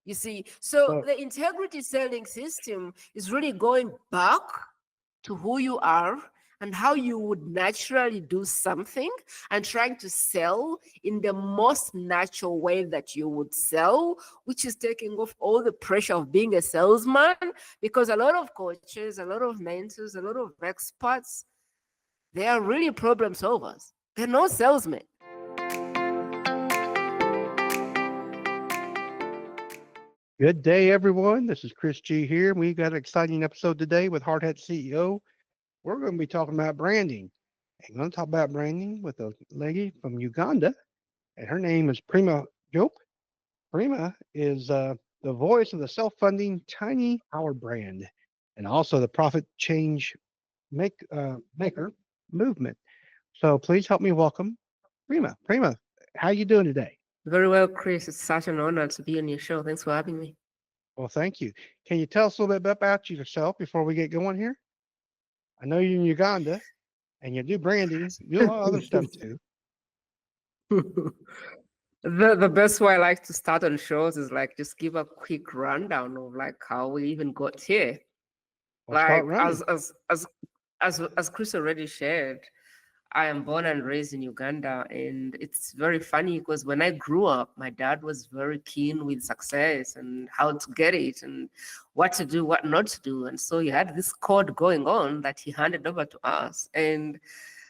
You see, so So the integrity selling system is really going back to who you are and how you would naturally do something and trying to sell in the most natural way that you would sell, which is taking off all the pressure of being a salesman. Because a lot of coaches, a lot of mentors, a lot of experts, they are really problem solvers. They're no salesmen. good day, everyone. This is Chris G here. We got an exciting episode today with Hardhead CEO. We're going to be talking about branding. I'm going to talk about branding with a lady from Uganda, and her name is Prima Jope. Prima is the voice of the self-funding tiny power brand, and also the profit change maker movement. So please help me welcome Prima. Prima, how you doing today? Very well, Chris. It's such an honor to be on your show. Thanks for having me. Well, thank you. Can you tell us a little bit about yourself before we get going here? I know you're in Uganda and you do branding, you do a lot of other stuff too. The best way I like to start on shows is like just give a quick rundown of like how we even got here. We'll start Like running. as Chris already shared, I am born and raised in Uganda, and it's very funny because when I grew up, my dad was very keen with success and how to get it and what to do, what not to do, and so he had this code going on that he handed over to us. And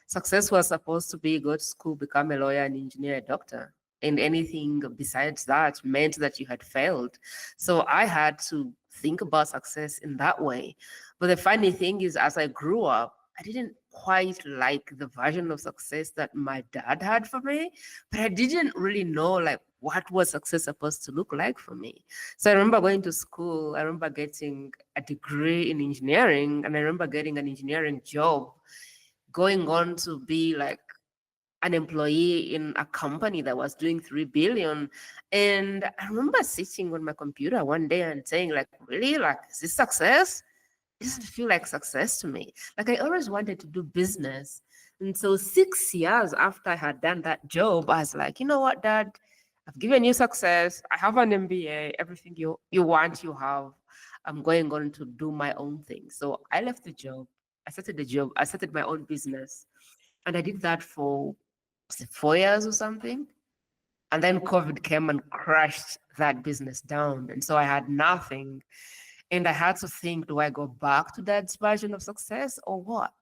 success was supposed to be go to school, become a lawyer, an engineer, a doctor. And anything besides that meant that you had failed. So I had to think about success in that way. But the funny thing is, as I grew up, I didn't quite like the version of success that my dad had for me, but I didn't really know like what was success supposed to look like for me. So I remember going to school, I remember getting a degree in engineering, and I remember getting an engineering job, going on to be like an employee in a company that was doing 3 billion. And I remember sitting on my computer one day and saying, like, really? Like, is this success? It doesn't feel like success to me. Like, I always wanted to do business. And so 6 years after I had done that job, I was like, you know what, Dad? I've given you success. I have an MBA. Everything you want, you have. I'm going on to do my own thing. So I left the job. I started the job. I started my own business. And I did that for was it 4 years or something. And then COVID came and crashed that business down. And so I had nothing. And I had to think, do I go back to that version of success or what?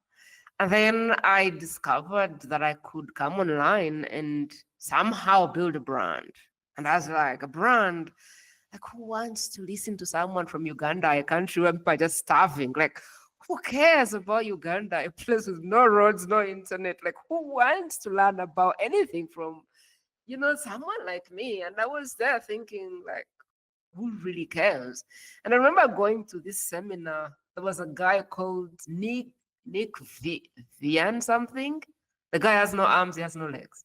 And then I discovered that I could come online and somehow build a brand. And I was like, a brand? Like, who wants to listen to someone from Uganda, a country where people are just starving? Like, who cares about Uganda, a place with no roads, no internet? Like, who wants to learn about anything from, someone like me? And I was there thinking, like, who really cares? And I remember going to this seminar. There was a guy called Nick Vian something. The guy has no arms, he has no legs.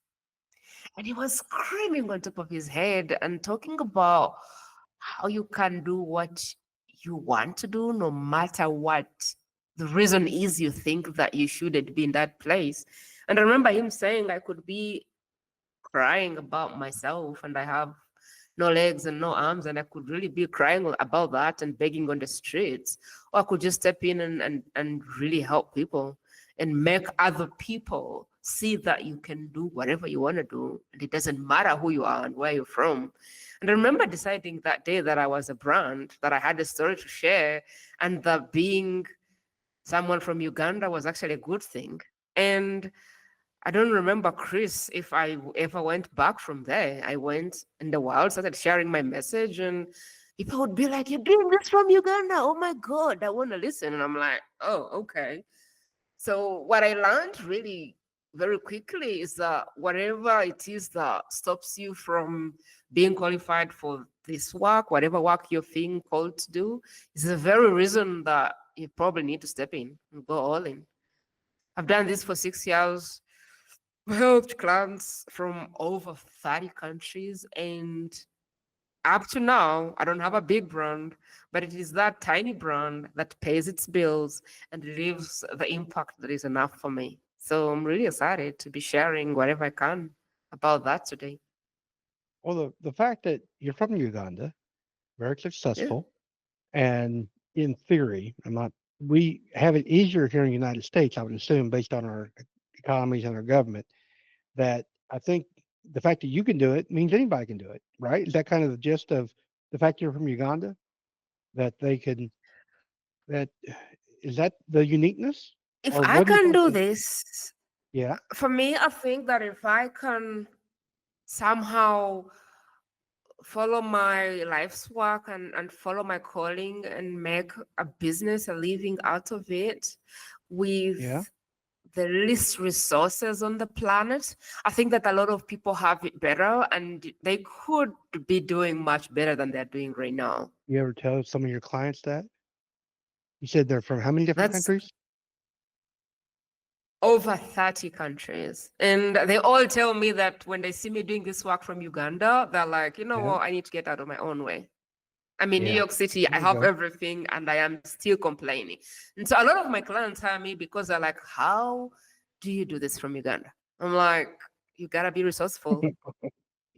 And he was screaming on top of his head and talking about how you can do what you want to do, no matter what the reason is you think that you shouldn't be in that place. And I remember him saying I could be crying about myself and I have no legs and no arms, and I could really be crying about that and begging on the streets. Or I could just step in and really help people and make other people see that you can do whatever you want to do. And it doesn't matter who you are and where you're from. And I remember deciding that day that I was a brand, that I had a story to share, and that being someone from Uganda was actually a good thing. And I don't remember, Chris, if I ever went back from there. I went in the world, started sharing my message, and people would be like, "You're doing this from Uganda? Oh my God, I want to listen." And I'm like, "Oh, okay." So, what I learned really very quickly is that whatever it is that stops you from being qualified for this work, whatever work you're being called to do, is the very reason that you probably need to step in and go all in. I've done this for 6 years. Helped clients from over 30 countries. And up to now, I don't have a big brand, but it is that tiny brand that pays its bills and leaves the impact that is enough for me. So I'm really excited to be sharing whatever I can about that today. Well, the fact that you're from Uganda very Yeah. successful. And in theory, I'm not, we have it easier here in the United States, I would assume, based on our economies and our government, that I think the fact that you can do it means anybody can do it, right? Is that kind of the gist of the fact you're from Uganda? That they can, that, is that the uniqueness? If Or I what do you can think do is, this, yeah, for me, I think that if I can somehow follow my life's work and follow my calling and make a business, a living out of it with yeah, the least resources on the planet, I think that a lot of people have it better and they could be doing much better than they're doing right now. you ever tell some of your clients that? You said they're from how many different That's countries? over 30 countries. And they all tell me that when they see me doing this work from Uganda, they're like, you know Yeah, what, I need to get out of my own way. I'm in New yeah, York City, I there you have go. everything, and I am still complaining. And so a lot of my clients hire me because they're like, how do you do this from Uganda? I'm like, you gotta be resourceful.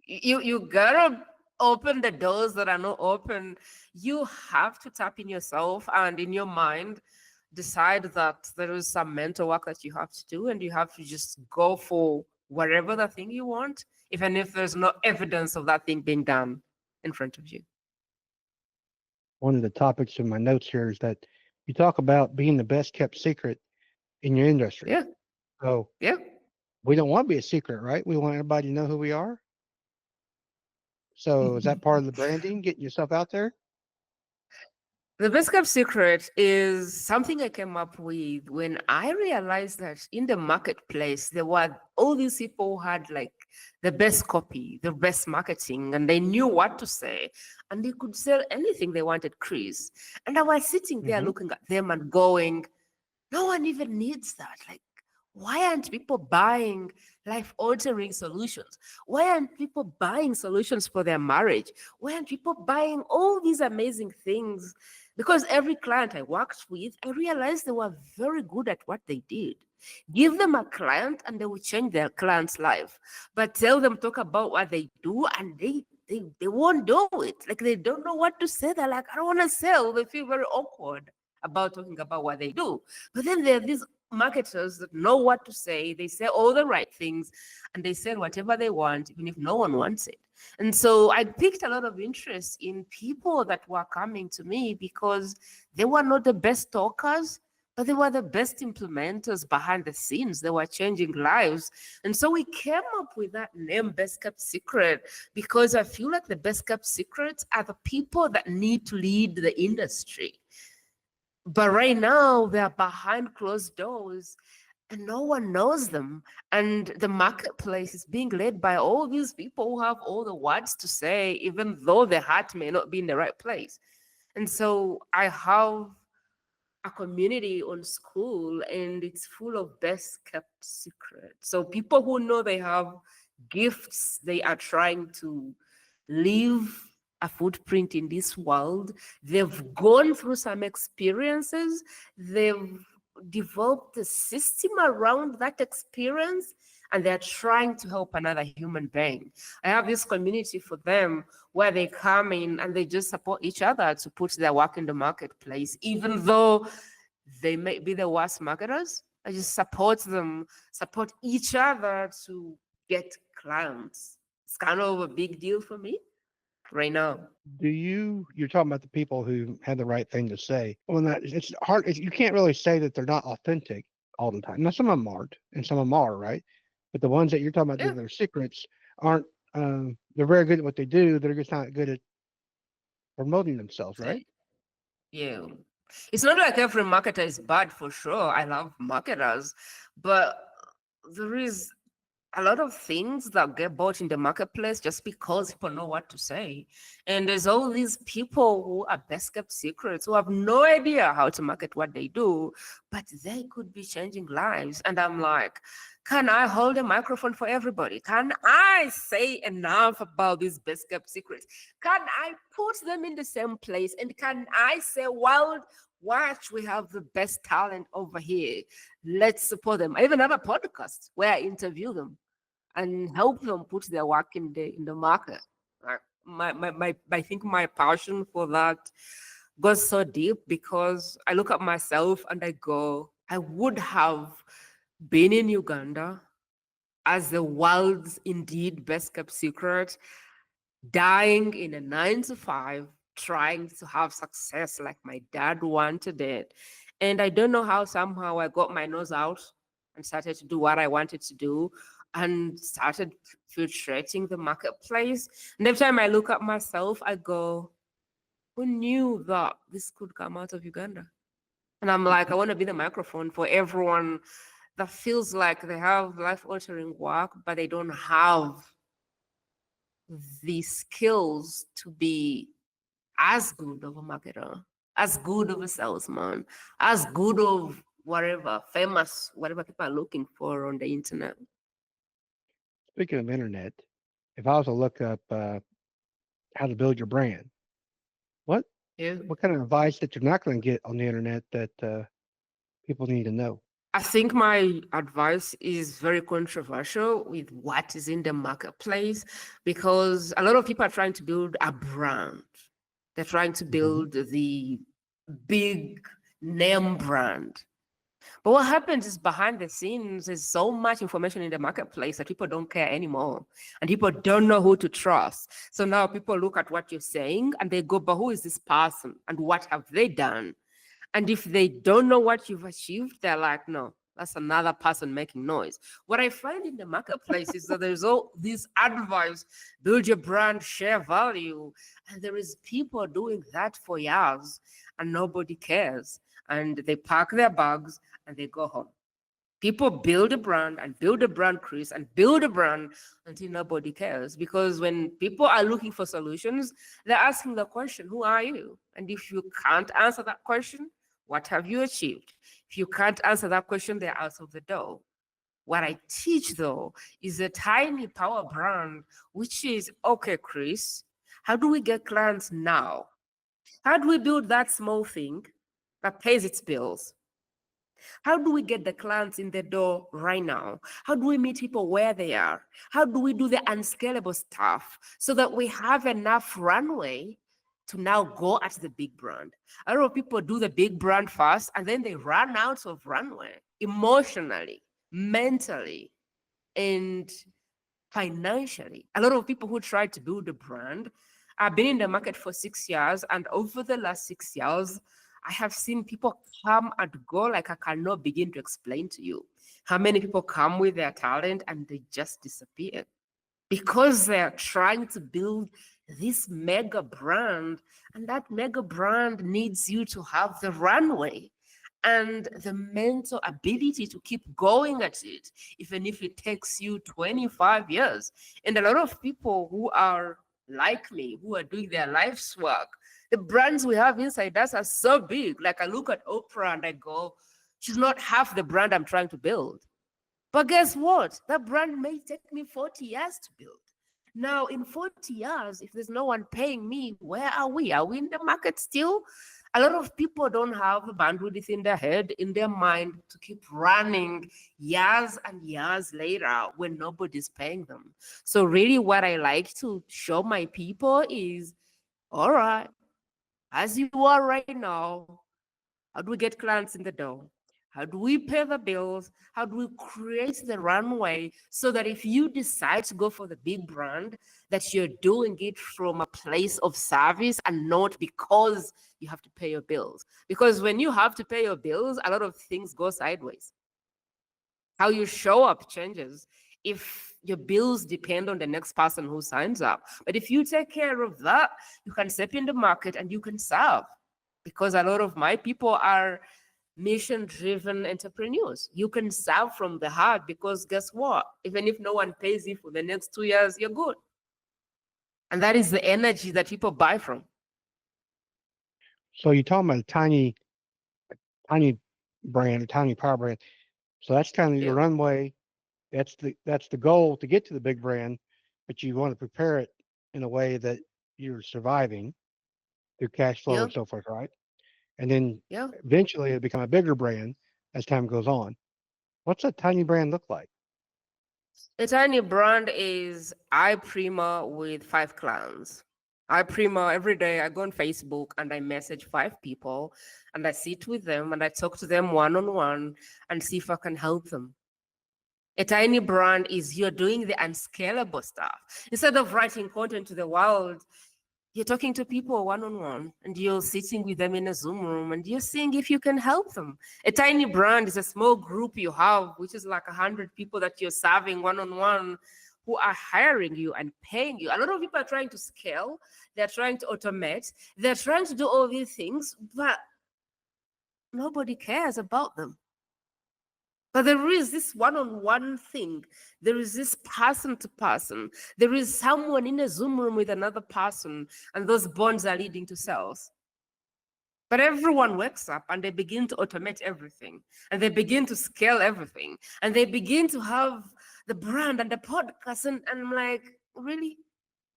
You gotta open the doors that are not open. You have to tap in yourself and in your mind decide that there is some mental work that you have to do, and you have to just go for whatever the thing you want, even if there's no evidence of that thing being done in front of you. One of the topics in my notes here is that you talk about being the best kept secret in your industry. Yeah, So yeah. we don't want to be a secret, right? We want everybody to know who we are. So is that part of the branding, getting yourself out there? The best kept secret is something I came up with when I realized that in the marketplace, there were all these people who had like the best copy, the best marketing, and they knew what to say, and they could sell anything they wanted, Chris. And I was sitting there Hmm. looking at them and going, no one even needs that. Like, why aren't people buying life altering solutions? Why aren't people buying solutions for their marriage? Why aren't people buying all these amazing things? Because every client I worked with, I realized they were very good at what they did. Give them a client and they will change their client's life. But tell them, talk about what they do, and they won't do it. Like they don't know what to say. They're like, I don't want to sell. They feel very awkward about talking about what they do. But then there are these marketers that know what to say. They say all the right things and they sell whatever they want, even if no one wants it. And so I picked a lot of interest in people that were coming to me because they were not the best talkers, but they were the best implementers behind the scenes. They were changing lives. And so we came up with that name, Best Kept Secret, because I feel like the best kept secrets are the people that need to lead the industry. But right now, they're behind closed doors and no one knows them. And the marketplace is being led by all these people who have all the words to say, even though their heart may not be in the right place. And so I have a community on school and it's full of best kept secrets. So people who know they have gifts, they are trying to leave a footprint in this world. They've gone through some experiences, they've developed a system around that experience, and they're trying to help another human being. I have this community for them where they come in and they just support each other to put their work in the marketplace, even though they may be the worst marketers. I just support them, support each other to get clients. It's kind of a big deal for me right now. You're talking about the people who had the right thing to say. Well, that it's hard. You can't really say that they're not authentic all the time. Now, some of them aren't, and some of them are, right? But the ones that you're talking about Yeah. that are secrets aren't. They're very good at what they do. They're just not good at promoting themselves, right? Yeah. It's not like every marketer is bad for sure. I love marketers, but there is a lot of things that get bought in the marketplace just because people know what to say. And there's all these people who are best kept secrets who have no idea how to market what they do, but they could be changing lives. And I'm like, can I hold a microphone for everybody? Can I say enough about these best kept secrets? Can I put them in the same place? And can I say, well, watch, we have the best talent over here. Let's support them. I even have a podcast where I interview them and help them put their work in the market. Right. I think my passion for that goes so deep because I look at myself and I go, I would have been in Uganda as the world's indeed best kept secret, dying in a 9 to 5, trying to have success like my dad wanted it. And I don't know how somehow I got my nose out and started to do what I wanted to do and started filtrating the marketplace. And every time I look at myself, I go, who knew that this could come out of Uganda? And I'm like, I want to be the microphone for everyone that feels like they have life altering work, but they don't have the skills to be as good of a marketer, as good of a salesman, as good of whatever, famous, whatever people are looking for on the internet. Speaking of internet, if I was to look up how to build your brand, what Yeah. what kind of advice that you're not going to get on the internet that people need to know? I think my advice is very controversial with what is in the marketplace because a lot of people are trying to build a brand. They're trying to Hmm. build the big name brand. But what happens is behind the scenes, there's so much information in the marketplace that people don't care anymore. And people don't know who to trust. So now people look at what you're saying and they go, but who is this person? And what have they done? And if they don't know what you've achieved, they're like, no, that's another person making noise. What I find in the marketplace is that there's all this advice, build your brand, share value. And there is people doing that for years and nobody cares. And they pack their bags and they go home. People build a brand and build a brand, Chris, and build a brand until nobody cares. Because when people are looking for solutions, they're asking the question, who are you? And if you can't answer that question, what have you achieved? If you can't answer that question, they're out of the door. What I teach, though, is a tiny power brand, which is okay, Chris, how do we get clients now? How do we build that small thing that pays its bills? How do we get the clients in the door right now? How do we meet people where they are? How do we do the unscalable stuff so that we have enough runway to now go at the big brand? A lot of people do the big brand first and then they run out of runway emotionally, mentally, and financially. A lot of people who try to build a brand, I've been in the market for 6 years, and over the last 6 years, I have seen people come and go like I cannot begin to explain to you. How many people come with their talent and they just disappear because they're trying to build this mega brand, and that mega brand needs you to have the runway and the mental ability to keep going at it, even if it takes you 25 years. And a lot of people who are like me, who are doing their life's work, the brands we have inside us are so big. Like I look at Oprah and I go, she's not half the brand I'm trying to build. But guess what? That brand may take me 40 years to build. Now, in 40 years, if there's no one paying me, where are we? Are we in the market still? A lot of people don't have the bandwidth in their head, in their mind to keep running years and years later when nobody's paying them. So, really, what I like to show my people is all right, as you are right now, how do we get clients in the door? How do we pay the bills? How do we create the runway so that if you decide to go for the big brand, that you're doing it from a place of service and not because you have to pay your bills? Because when you have to pay your bills, a lot of things go sideways. How you show up changes if your bills depend on the next person who signs up. But if you take care of that, you can step in the market and you can serve. Because a lot of my people are mission driven entrepreneurs. You can serve from the heart because guess what? Even if no one pays you for the next 2 years, you're good. And that is the energy that people buy from. So you're talking about a tiny brand, a tiny power brand. So that's kind of your Yeah. runway. That's the goal to get to the big brand, but you want to prepare it in a way that you're surviving through cash flow Yeah. and so forth, right? And then Yeah. eventually it'll become a bigger brand as time goes on. What's a tiny brand look like? A tiny brand is I Prima with 5 clans. I Prima every day. I go on Facebook and I message 5 people and I sit with them and I talk to them one on one and see if I can help them. A tiny brand is you're doing the unscalable stuff. Instead of writing content to the world, you're talking to people one on one and you're sitting with them in a Zoom room and you're seeing if you can help them. A tiny brand is a small group you have, which is like 100 people that you're serving one on one who are hiring you and paying you. A lot of people are trying to scale, they're trying to automate, they're trying to do all these things, but nobody cares about them. But there is this one on one thing. There is this person to person. There is someone in a Zoom room with another person, and those bonds are leading to sales. But everyone wakes up and they begin to automate everything, and they begin to scale everything, and they begin to have the brand and the podcast. And I'm like, really?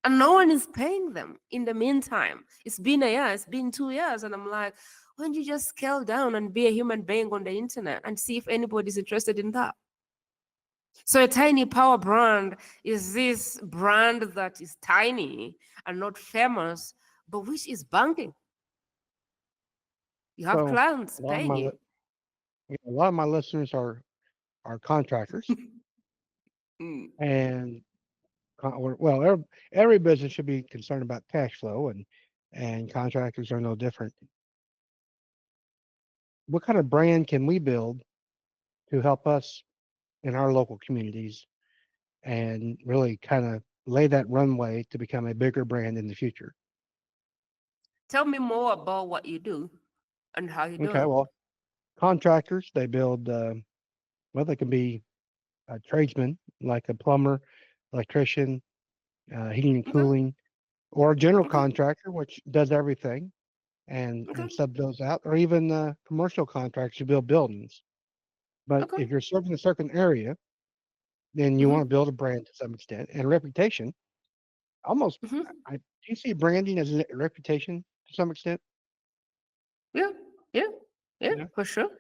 And no one is paying them in the meantime. It's been a year, it's been 2 years, and I'm like, why don't you just scale down and be a human being on the internet and see if anybody's interested in that? So a tiny power brand is this brand that is tiny and not famous, but which is banking. You have So clients a lot of paying my you. a lot of my listeners are contractors, Mm. and well, every business should be concerned about cash flow, and contractors are no different. What kind of brand can we build to help us in our local communities and really kind of lay that runway to become a bigger brand in the future? Tell me more about what you do and how you do Okay, it. well, contractors, they build, well, they can be a tradesman, like a plumber, electrician, heating and Okay, cooling, or a general okay, contractor, which does everything okay, and sub those out, or even commercial contractors who build buildings. But okay. if you're serving a certain area, then you want to Hmm. build a brand to some extent and reputation. Almost, Hmm. do you see branding as a reputation to some extent? Yeah, yeah, yeah, Yeah. for sure.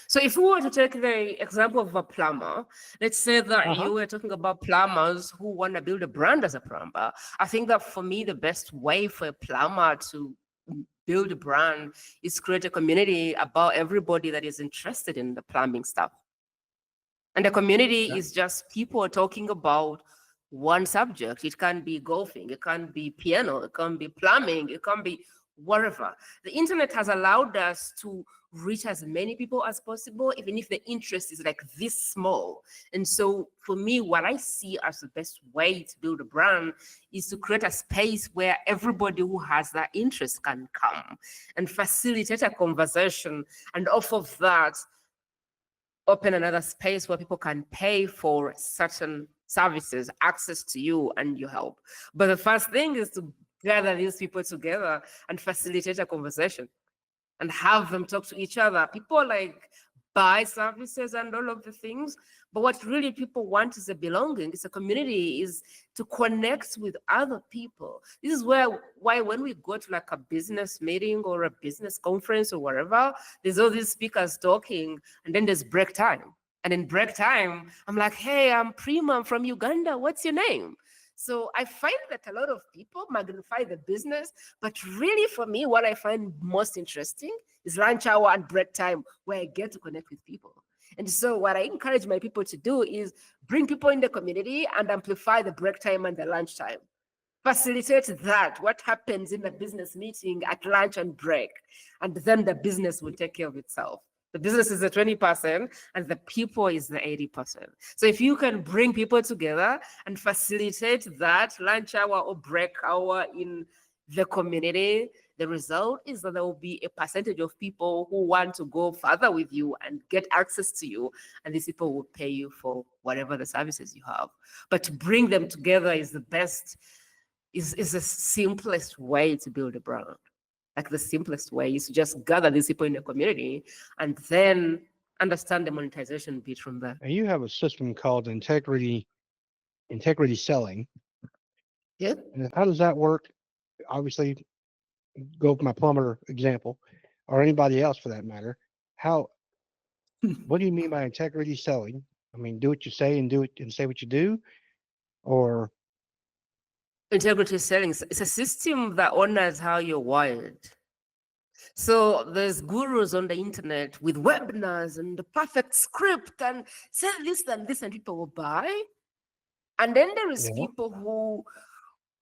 So if we were to take the example of a plumber, let's say that Uh huh. you were talking about plumbers who want to build a brand as a plumber. I think that for me, the best way for a plumber to build a brand is create a community about everybody that is interested in the plumbing stuff. And the community Yeah. is just people talking about one subject. It can be golfing, it can be piano, it can be plumbing, it can be whatever. The internet has allowed us to reach as many people as possible, even if the interest is like this small. And so for me, what I see as the best way to build a brand is to create a space where everybody who has that interest can come and facilitate a conversation. And off of that, open another space where people can pay for certain services, access to you and your help. But the first thing is to gather these people together and facilitate a conversation and have them talk to each other. People like buy services and all of the things, but what really people want is a belonging. It's a community, is to connect with other people. This is why when we go to like a business meeting or a business conference or wherever, there's all these speakers talking, and then there's break time. And in break time, I'm like, hey, I'm Prima, I'm from Uganda. What's your name? So I find that a lot of people magnify the business, but really for me, what I find most interesting is lunch hour and break time where I get to connect with people. And so what I encourage my people to do is bring people in the community and amplify the break time and the lunch time. Facilitate that, what happens in the business meeting at lunch and break, and then the business will take care of itself. The business is the 20% and the people is the 80%. So if you can bring people together and facilitate that lunch hour or break hour in the community, the result is that there will be a percentage of people who want to go further with you and get access to you, and these people will pay you for whatever the services you have. But to bring them together is the best, is the simplest way to build a brand. Like the simplest way is to just gather these people in the community and then understand the monetization bit from there. And you have a system called integrity selling. Yeah. And how does that work? Obviously, go with my plumber example, or anybody else for that matter. How What do you mean by integrity selling? I mean, do what you say and do it and say what you do, or Integrity selling, it's a system that honors how you're wired. So there's gurus on the internet with webinars and the perfect script and say this and this, and people will buy. And then there is Yeah. people who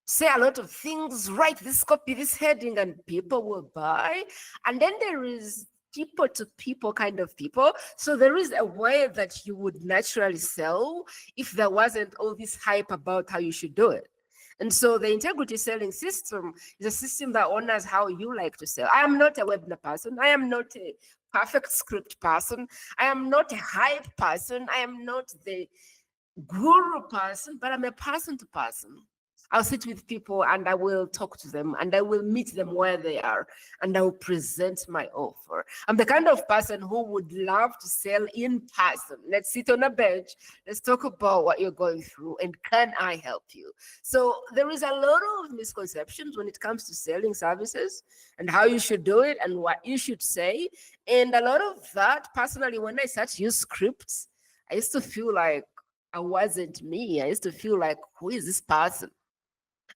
say a lot of things, write this, copy this heading, and people will buy. And then there is people to people kind of people. So there is a way that you would naturally sell if there wasn't all this hype about how you should do it. And so the integrity selling system is a system that honors how you like to sell. I am not a webinar person. I am not a perfect script person. I am not a hype person. I am not the guru person, but I'm a person to person. I'll sit with people and I will talk to them and I will meet them where they are and I will present my offer. I'm the kind of person who would love to sell in person. Let's sit on a bench. Let's talk about what you're going through and can I help you? So there is a lot of misconceptions when it comes to selling services and how you should do it and what you should say. And a lot of that, personally, when I start to use scripts, I used to feel like I wasn't me. I used to feel like, who is this person?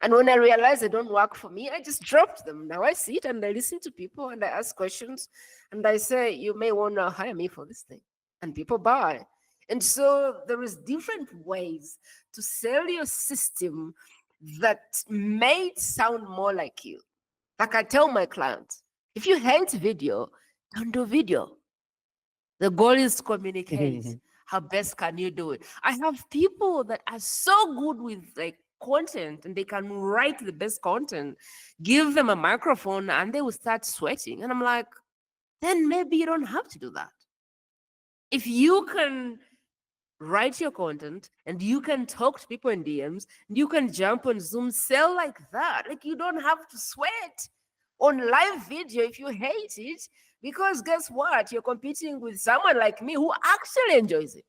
And when I realized they don't work for me, I just dropped them. Now I sit and I listen to people and I ask questions and I say, you may want to hire me for this thing. And people buy. And so there is different ways to sell your system that may sound more like you. Like I tell my clients, if you hate video, don't do video. The goal is to communicate. How best can you do it? I have people that are so good with like content and they can write the best content. Give them a microphone and they will start sweating. And I'm like, then maybe you don't have to do that. If you can write your content and you can talk to people in DMs, and you can jump on Zoom, sell like that. Like you don't have to sweat on live video if you hate it, because guess what? You're competing with someone like me who actually enjoys it.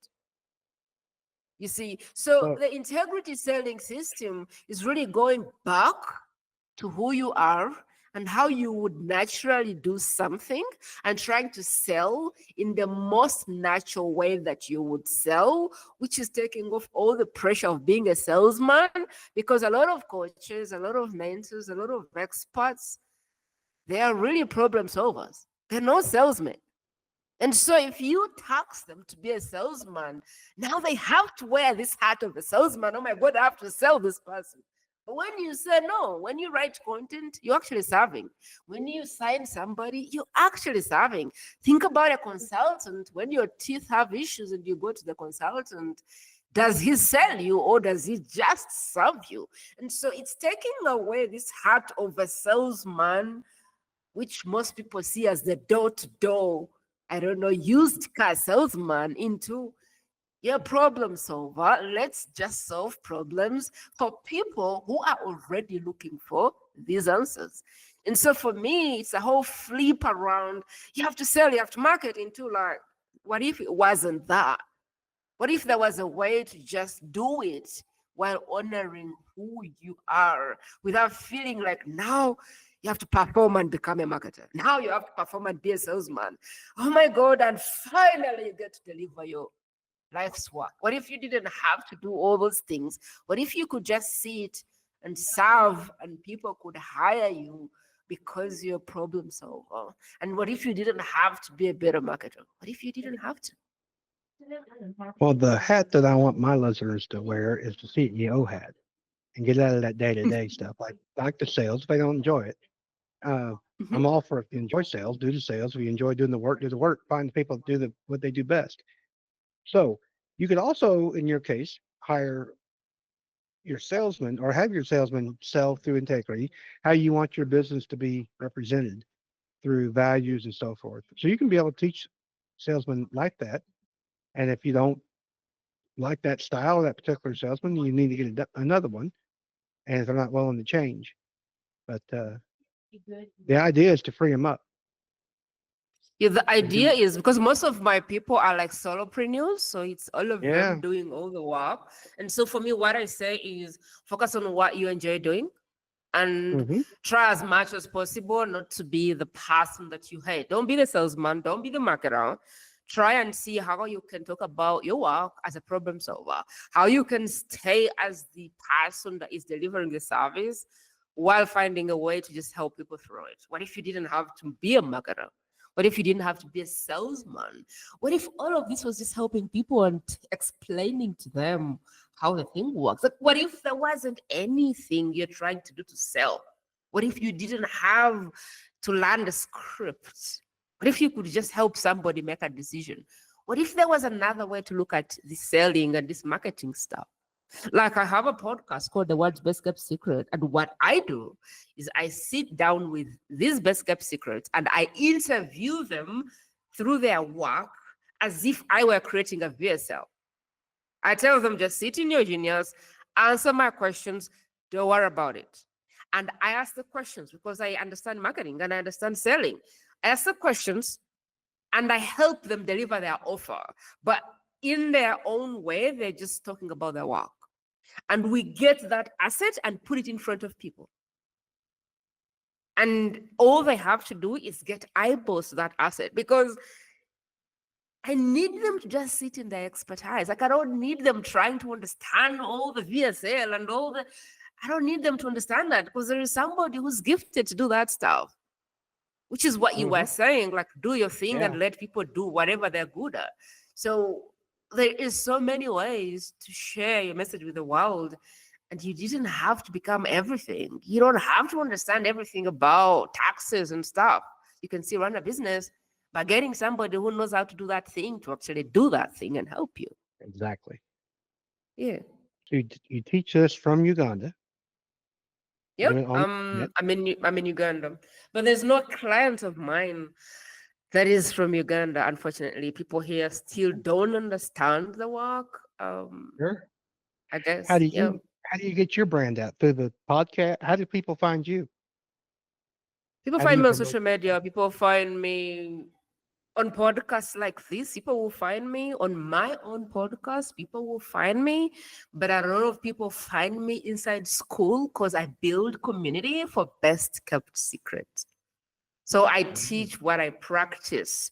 You see, so Well, the integrity selling system is really going back to who you are and how you would naturally do something and trying to sell in the most natural way that you would sell, which is taking off all the pressure of being a salesman. Because a lot of coaches, a lot of mentors, a lot of experts, they are really problem solvers. They're not salesmen. And so if you tax them to be a salesman, now they have to wear this hat of a salesman. Oh my God, I have to sell this person. But when you say no, when you write content, you're actually serving. When you sign somebody, you're actually serving. Think about a consultant. When your teeth have issues and you go to the consultant, does he sell you or does he just serve you? And so it's taking away this hat of a salesman, which most people see as the door-to-door, I don't know, used car salesman, into your problem solver. Let's just solve problems for people who are already looking for these answers. And so for me, it's a whole flip around. You have to sell, you have to market into like, what if it wasn't that? What if there was a way to just do it while honoring who you are without feeling like now you have to perform and become a marketer. Now you have to perform and be a salesman. Oh my God, and finally you get to deliver your life's work. What if you didn't have to do all those things? What if you could just sit and serve and people could hire you because you're a problem solver? And what if you didn't have to be a better marketer? What if you didn't have to? well, the hat that I want my listeners to wear is the CEO hat and get out of that day-to-day stuff, like the sales if they don't enjoy it. Uh, Mhm. I'm all for if you enjoy sales, do the sales. If you enjoy doing the work, do the work. Find the people that do what they do best. So you could also, in your case, hire your salesman or have your salesman sell through integrity how you want your business to be represented through values and so forth. So you can be able to teach salesmen like that. And if you don't like that style, that particular salesman, you need to get another one. And if they're not willing to change, but the idea is to free them up. Yeah, the To idea do, is because most of my people are like solopreneurs, so it's all of them yeah. doing all the work. And so for me, what I say is focus on what you enjoy doing and Hmm. try as much as possible not to be the person that you hate. Don't be the salesman, don't be the marketer. try and see how you can talk about your work as a problem solver, how you can stay as the person that is delivering the service while finding a way to just help people through it. What if you didn't have to be a marketer? What if you didn't have to be a salesman? What if all of this was just helping people and explaining to them how the thing works? Like, what if there wasn't anything you're trying to do to sell? What if you didn't have to learn the script? What if you could just help somebody make a decision? What if there was another way to look at the selling and this marketing stuff? Like, I have a podcast called The World's Best Kept Secret. And what I do is I sit down with these best kept secrets and I interview them through their work as if I were creating a VSL. I tell them, just sit in your genius, answer my questions, don't worry about it. And I ask the questions because I understand marketing and I understand selling. I ask the questions and I help them deliver their offer. But in their own way, they're just talking about their work. And we get that asset and put it in front of people. And all they have to do is get eyeballs to that asset, because I need them to just sit in their expertise. Like, I don't need them trying to understand all the VSL and all the, I don't need them to understand that, because there is somebody who's gifted to do that stuff, which is what you were saying, like, do your thing and let people do whatever they're good at. So there is so many ways to share your message with the world, and you didn't have to become everything. You don't have to understand everything about taxes and stuff. You can still run a business by getting somebody who knows how to do that thing to actually do that thing and help you. Exactly. Yeah. So you teach us from Uganda. Yep. I'm in Uganda, but there's no client of mine that is from Uganda. Unfortunately, people here still don't understand the work. Sure. I guess. How do Yeah. you get your brand out through the podcast? How do people find you? People How do find you me on promote? social media. People find me on podcasts like this. People will find me on my own podcast. People will find me, but a lot of people find me inside school because I build community for best kept secrets. So I teach what I practice.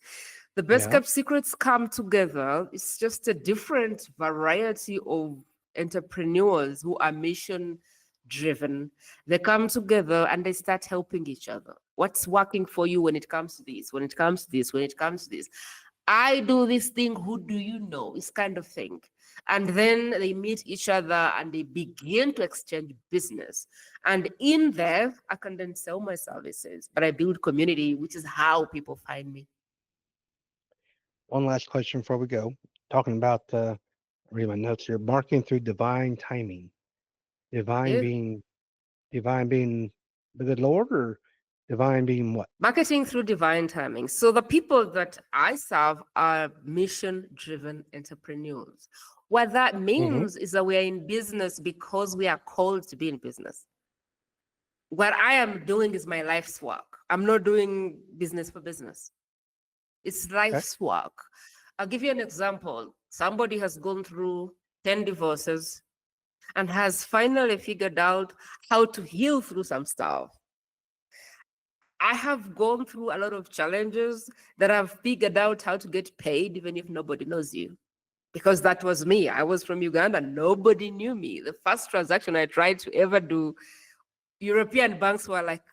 The best Yeah. kept secrets come together. It's just a different variety of entrepreneurs who are mission driven. They come together and they start helping each other. What's working for you when it comes to this, when it comes to this, when it comes to this? I do this thing, who do you know? It's kind of thing. And then they meet each other and they begin to exchange business. And in there, I can then sell my services, but I build community, which is how people find me. One last question before we go. Talking about read my notes here. Marketing through divine timing. Divine Yeah. being divine being the good Lord, or divine being what? Marketing through divine timing. So the people that I serve are mission driven entrepreneurs. What that Mm-hmm. means is that we are in business because we are called to be in business. What I am doing is my life's work. I'm not doing business for business. It's Okay. life's work. I'll give you an example. Somebody has gone through 10 divorces and has finally figured out how to heal through some stuff. I have gone through a lot of challenges that I've figured out how to get paid even if nobody knows you. Because that was me. I was from Uganda. Nobody knew me. The first transaction I tried to ever do, European banks were like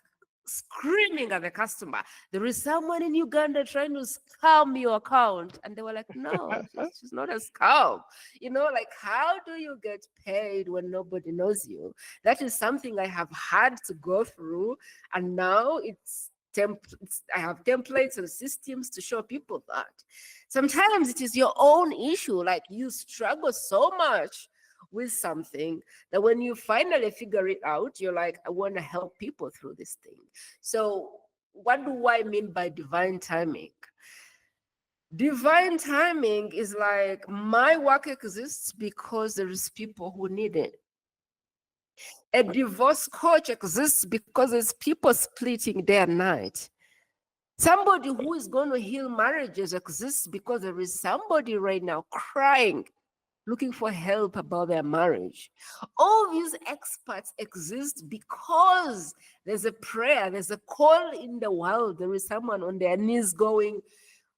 screaming at the customer, there is someone in Uganda trying to scam your account. And they were like, no, she's not a scam. You know, like, how do you get paid when nobody knows you? That is something I have had to go through. And now I have templates and systems to show people that. Sometimes it is your own issue. Like, you struggle so much with something that when you finally figure it out, you're like, I want to help people through this thing. So, what do I mean by divine timing? Divine timing is like, my work exists because there is people who need it. A divorce coach exists because there's people splitting day and night. Somebody who is going to heal marriages exists because there is somebody right now crying, looking for help about their marriage. All these experts exist because there's a prayer, there's a call in the world. There is someone on their knees going,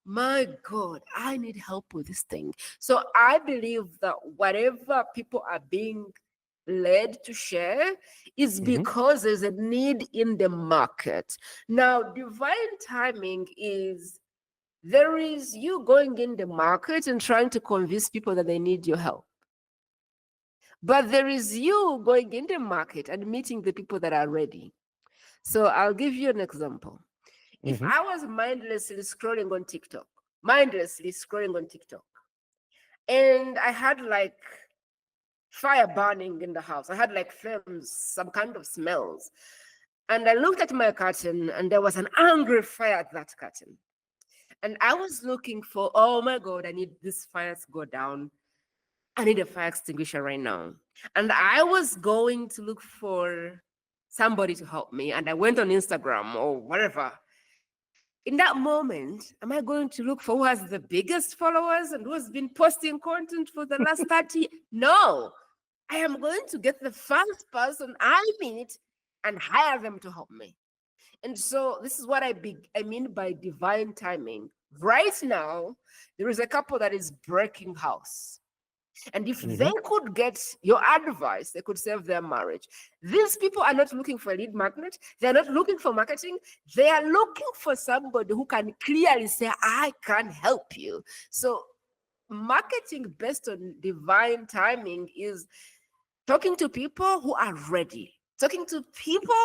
my God, I need help with this thing. So I believe that whatever people are being led to share is because there's a need in the market. Now, divine timing is there is you going in the market and trying to convince people that they need your help. But there is you going in the market and meeting the people that are ready. So I'll give you an example. If I was mindlessly scrolling on TikTok, and I had like fire burning in the house, I had like flames, some kind of smells, and I looked at my curtain and there was an angry fire at that curtain. And I was looking for, oh my God, I need this fire to go down. I need a fire extinguisher right now. And I was going to look for somebody to help me. And I went on Instagram or whatever. In that moment, am I going to look for who has the biggest followers and who has been posting content for the last 30? No, I am going to get the first person I meet and hire them to help me. And so this is what I mean by divine timing. Right now, there is a couple that is breaking house. And if they could get your advice, they could save their marriage. These people are not looking for a lead magnet. They're not looking for marketing. They are looking for somebody who can clearly say, I can help you. So marketing based on divine timing is talking to people who are ready, talking to people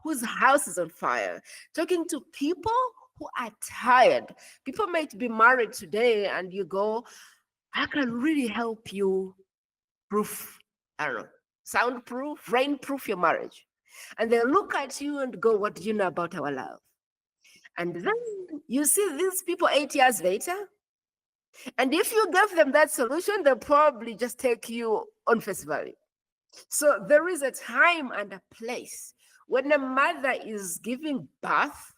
whose house is on fire, talking to people who are tired. People might be married today and you go, I can really help you soundproof, rainproof your marriage. And they look at you and go, what do you know about our love? And then you see these people 8 years later. And if you give them that solution, they'll probably just take you on face value. So there is a time and a place when a mother is giving birth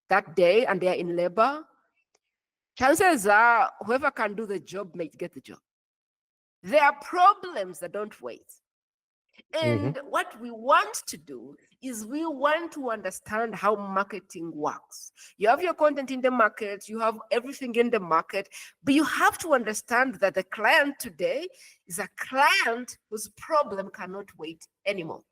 that day and they're in labor, chances are whoever can do the job might get the job. There are problems that don't wait. And what we want to do is we want to understand how marketing works. You have your content in the market, you have everything in the market, but you have to understand that the client today is a client whose problem cannot wait anymore.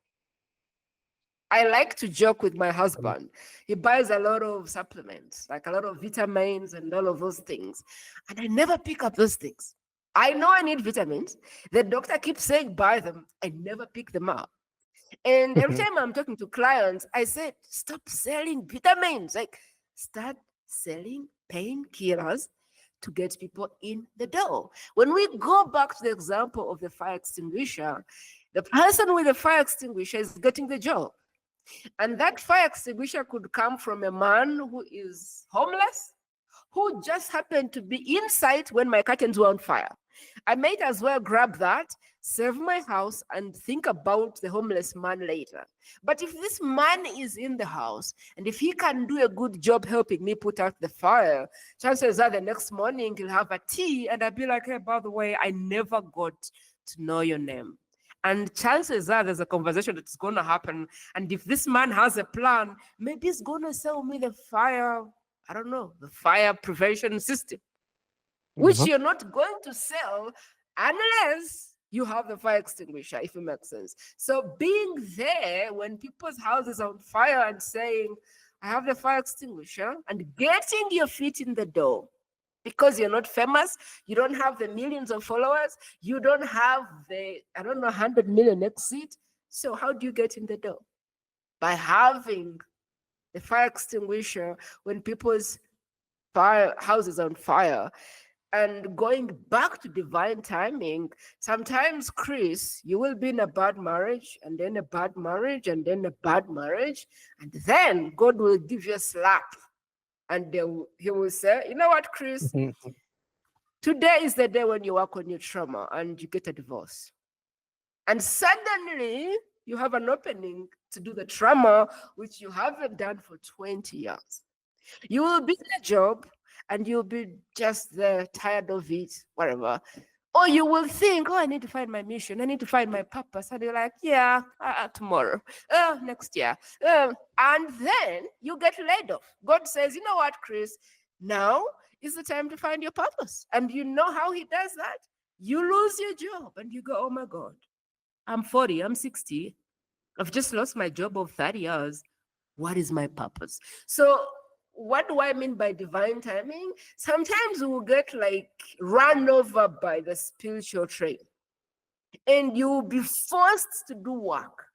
I like to joke with my husband. He buys a lot of supplements, like a lot of vitamins and all of those things. And I never pick up those things. I know I need vitamins. The doctor keeps saying buy them. I never pick them up. And every time I'm talking to clients, I said, stop selling vitamins. Like, start selling painkillers to get people in the door. When we go back to the example of the fire extinguisher, the person with the fire extinguisher is getting the job. And that fire extinguisher could come from a man who is homeless, who just happened to be inside when my curtains were on fire. I might as well grab that, save my house, and think about the homeless man later. But if this man is in the house, and if he can do a good job helping me put out the fire, chances are the next morning he'll have a tea, and I'll be like, hey, by the way, I never got to know your name. And chances are there's a conversation that's going to happen. And if this man has a plan, maybe he's going to sell me the fire, I don't know, the fire prevention system, which you're not going to sell unless you have the fire extinguisher, if it makes sense. So being there when people's houses are on fire and saying, I have the fire extinguisher, and getting your feet in the door, because you're not famous, you don't have the millions of followers, you don't have the, 100 million exit. So how do you get in the door? By having the fire extinguisher when people's houses are on fire. And going back to divine timing, sometimes, Chris, you will be in a bad marriage, and then a bad marriage, and then a bad marriage, and then God will give you a slap. And he will say, you know what, Chris? Today is the day when you work on your trauma and you get a divorce. And suddenly you have an opening to do the trauma, which you haven't done for 20 years. You will be in a job and you'll be just there, tired of it, whatever. Or you will think, oh, I need to find my mission. I need to find my purpose. And you're like, yeah, tomorrow, next year. And then you get laid off. God says, you know what, Chris? Now is the time to find your purpose. And you know how he does that? You lose your job and you go, oh my God, I'm 40, I'm 60. I've just lost my job of 30 years. What is my purpose? So, what do I mean by divine timing? Sometimes we'll get like run over by the spiritual train and you'll be forced to do work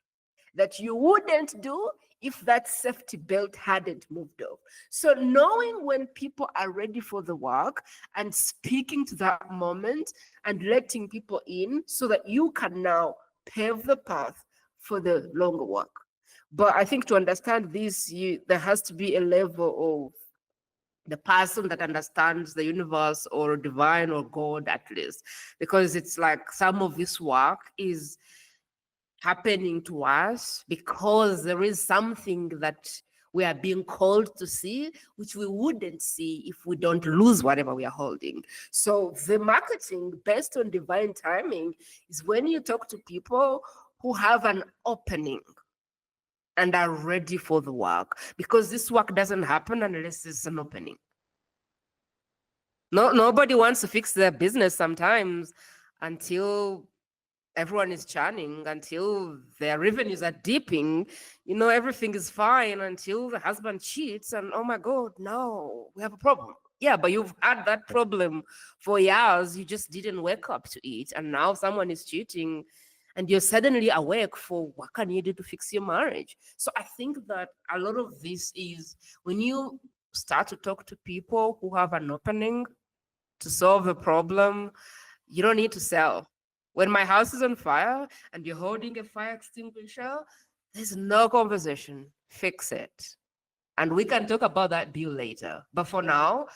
that you wouldn't do if that safety belt hadn't moved off. So, knowing when people are ready for the work and speaking to that moment and letting people in so that you can now pave the path for the longer work. But I think to understand this, there has to be a level of the person that understands the universe or divine or God at least, because it's like some of this work is happening to us because there is something that we are being called to see, which we wouldn't see if we don't lose whatever we are holding. So the marketing based on divine timing is when you talk to people who have an opening and are ready for the work, because this work doesn't happen unless there's an opening. Nobody wants to fix their business sometimes until everyone is churning, until their revenues are dipping. Everything is fine until the husband cheats and oh my God, no, we have a problem. Yeah, but you've had that problem for years. You just didn't wake up to it. And now someone is cheating and you're suddenly awake for what can you do to fix your marriage. So I think that a lot of this is when you start to talk to people who have an opening to solve a problem, you don't need to sell. When my house is on fire and you're holding a fire extinguisher, there's no conversation. Fix it. And we can talk about that bill later. But for now,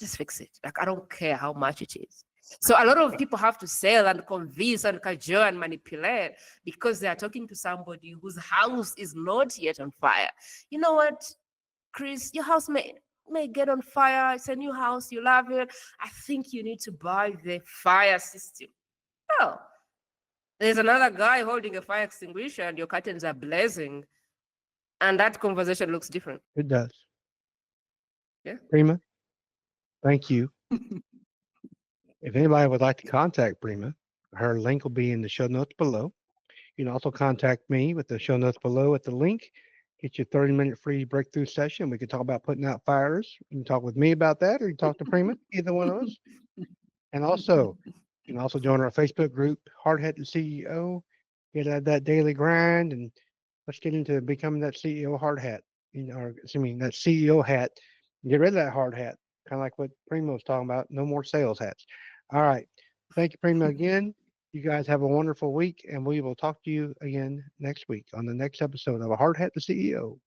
just fix it. Like, I don't care how much it is. So a lot of people have to sell and convince and cajole and manipulate because they are talking to somebody whose house is not yet on fire. You know what, Chris, your house may get on fire. It's a new house. You love it. I think you need to buy the fire system. Oh, there's another guy holding a fire extinguisher and your curtains are blazing. And that conversation looks different. It does. Yeah. Prima, thank you. If anybody would like to contact Prima, her link will be in the show notes below. You can also contact me with the show notes below at the link. Get your 30-minute free breakthrough session. We can talk about putting out fires. You can talk with me about that, or you can talk to Prima, either one of us. And also, you can also join our Facebook group, Hard Hat and CEO. Get out that daily grind, and let's get into becoming that CEO hard hat. Or that CEO hat. Get rid of that hard hat, kind of like what Prima was talking about. No more sales hats. All right. Thank you, Prima, again. You guys have a wonderful week, and we will talk to you again next week on the next episode of A Hard Hat the CEO.